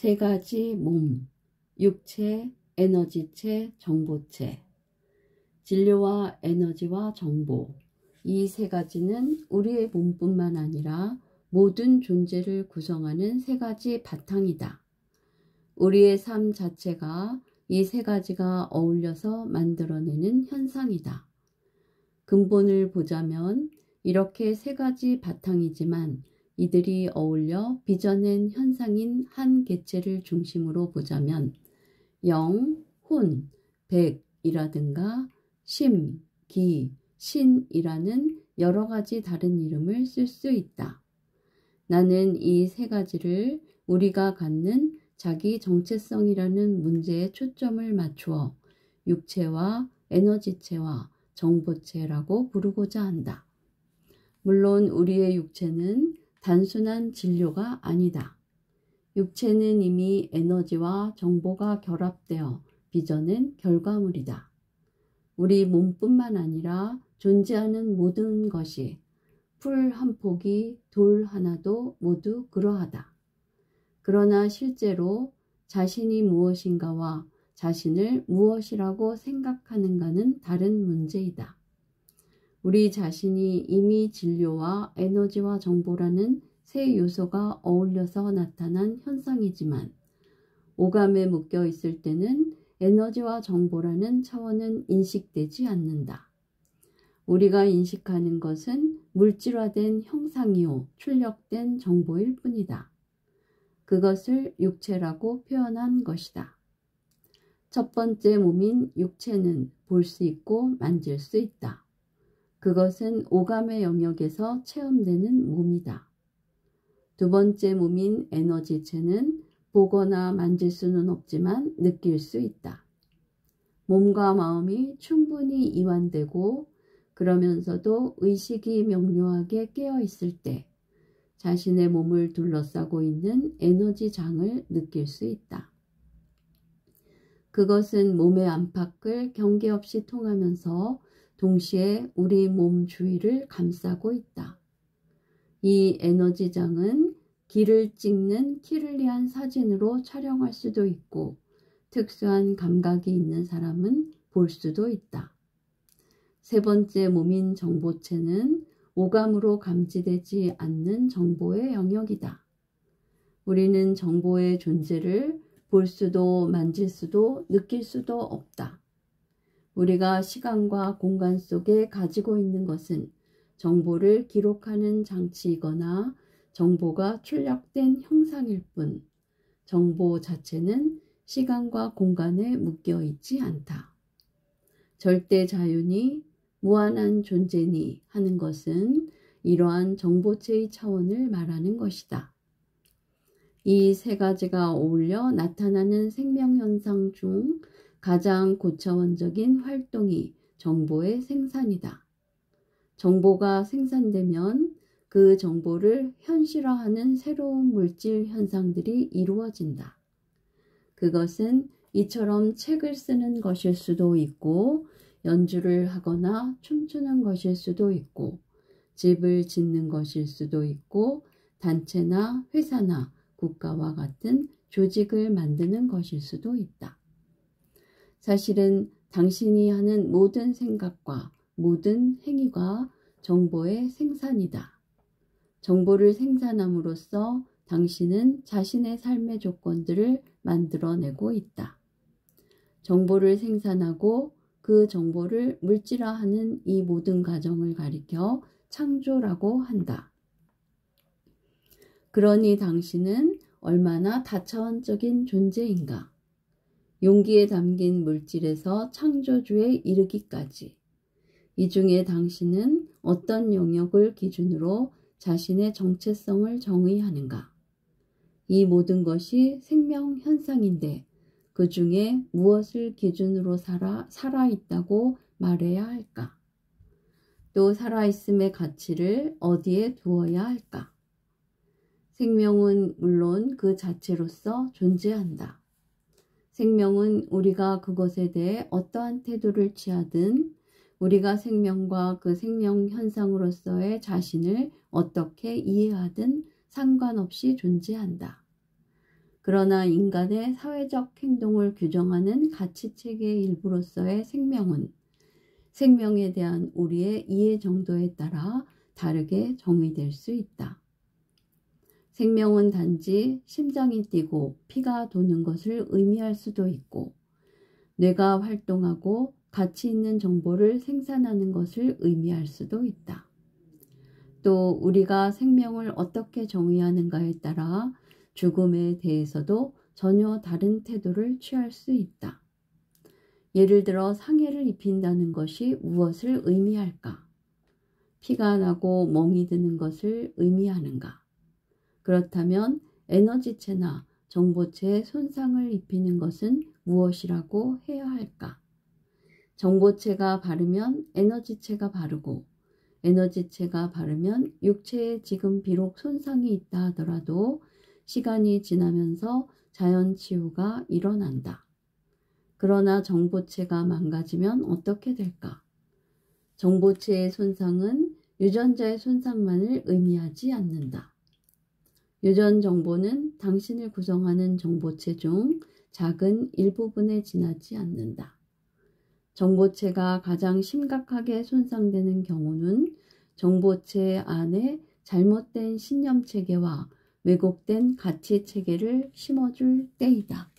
세 가지 몸, 육체, 에너지체, 정보체. 진료와 에너지와 정보, 이 세 가지는 우리의 몸뿐만 아니라 모든 존재를 구성하는 세 가지 바탕이다. 우리의 삶 자체가 이 세 가지가 어울려서 만들어내는 현상이다. 근본을 보자면 이렇게 세 가지 바탕이지만 이들이 어울려 빚어낸 현상인 한 개체를 중심으로 보자면 영, 혼, 백이라든가 심, 기, 신이라는 여러 가지 다른 이름을 쓸 수 있다. 나는 이 세 가지를 우리가 갖는 자기 정체성이라는 문제에 초점을 맞추어 육체와 에너지체와 정보체라고 부르고자 한다. 물론 우리의 육체는 단순한 진료가 아니다. 육체는 이미 에너지와 정보가 결합되어 빚어낸 결과물이다. 우리 몸뿐만 아니라 존재하는 모든 것이 풀 한 폭이 돌 하나도 모두 그러하다. 그러나 실제로 자신이 무엇인가와 자신을 무엇이라고 생각하는가는 다른 문제이다. 우리 자신이 이미 진료와 에너지와 정보라는 세 요소가 어울려서 나타난 현상이지만 오감에 묶여 있을 때는 에너지와 정보라는 차원은 인식되지 않는다. 우리가 인식하는 것은 물질화된 형상이요 출력된 정보일 뿐이다. 그것을 육체라고 표현한 것이다. 첫 번째 몸인 육체는 볼 수 있고 만질 수 있다. 그것은 오감의 영역에서 체험되는 몸이다. 두 번째 몸인 에너지체는 보거나 만질 수는 없지만 느낄 수 있다. 몸과 마음이 충분히 이완되고 그러면서도 의식이 명료하게 깨어 있을 때 자신의 몸을 둘러싸고 있는 에너지장을 느낄 수 있다. 그것은 몸의 안팎을 경계 없이 통하면서 동시에 우리 몸 주위를 감싸고 있다. 이 에너지장은 길을 찍는 키를리한 사진으로 촬영할 수도 있고 특수한 감각이 있는 사람은 볼 수도 있다. 세 번째 몸인 정보체는 오감으로 감지되지 않는 정보의 영역이다. 우리는 정보의 존재를 볼 수도 만질 수도 느낄 수도 없다. 우리가 시간과 공간 속에 가지고 있는 것은 정보를 기록하는 장치이거나 정보가 출력된 형상일 뿐, 정보 자체는 시간과 공간에 묶여 있지 않다. 절대 자유니 무한한 존재니 하는 것은 이러한 정보체의 차원을 말하는 것이다. 이 세 가지가 어울려 나타나는 생명현상 중 가장 고차원적인 활동이 정보의 생산이다. 정보가 생산되면 그 정보를 현실화하는 새로운 물질 현상들이 이루어진다. 그것은 이처럼 책을 쓰는 것일 수도 있고 연주를 하거나 춤추는 것일 수도 있고 집을 짓는 것일 수도 있고 단체나 회사나 국가와 같은 조직을 만드는 것일 수도 있다. 사실은 당신이 하는 모든 생각과 모든 행위가 정보의 생산이다. 정보를 생산함으로써 당신은 자신의 삶의 조건들을 만들어내고 있다. 정보를 생산하고 그 정보를 물질화하는 이 모든 과정을 가리켜 창조라고 한다. 그러니 당신은 얼마나 다차원적인 존재인가? 용기에 담긴 물질에서 창조주에 이르기까지 이 중에 당신은 어떤 영역을 기준으로 자신의 정체성을 정의하는가? 이 모든 것이 생명 현상인데 그 중에 무엇을 기준으로 살아있다고 말해야 할까? 또 살아있음의 가치를 어디에 두어야 할까? 생명은 물론 그 자체로서 존재한다. 생명은 우리가 그것에 대해 어떠한 태도를 취하든 우리가 생명과 그 생명 현상으로서의 자신을 어떻게 이해하든 상관없이 존재한다. 그러나 인간의 사회적 행동을 규정하는 가치체계의 일부로서의 생명은 생명에 대한 우리의 이해 정도에 따라 다르게 정의될 수 있다. 생명은 단지 심장이 뛰고 피가 도는 것을 의미할 수도 있고, 뇌가 활동하고 가치 있는 정보를 생산하는 것을 의미할 수도 있다. 또 우리가 생명을 어떻게 정의하는가에 따라 죽음에 대해서도 전혀 다른 태도를 취할 수 있다. 예를 들어 상해를 입힌다는 것이 무엇을 의미할까? 피가 나고 멍이 드는 것을 의미하는가? 그렇다면 에너지체나 정보체에 손상을 입히는 것은 무엇이라고 해야 할까? 정보체가 바르면 에너지체가 바르고, 에너지체가 바르면 육체에 지금 비록 손상이 있다 하더라도 시간이 지나면서 자연치유가 일어난다. 그러나 정보체가 망가지면 어떻게 될까? 정보체의 손상은 유전자의 손상만을 의미하지 않는다. 유전 정보는 당신을 구성하는 정보체 중 작은 일부분에 지나지 않는다. 정보체가 가장 심각하게 손상되는 경우는 정보체 안에 잘못된 신념체계와 왜곡된 가치체계를 심어줄 때이다.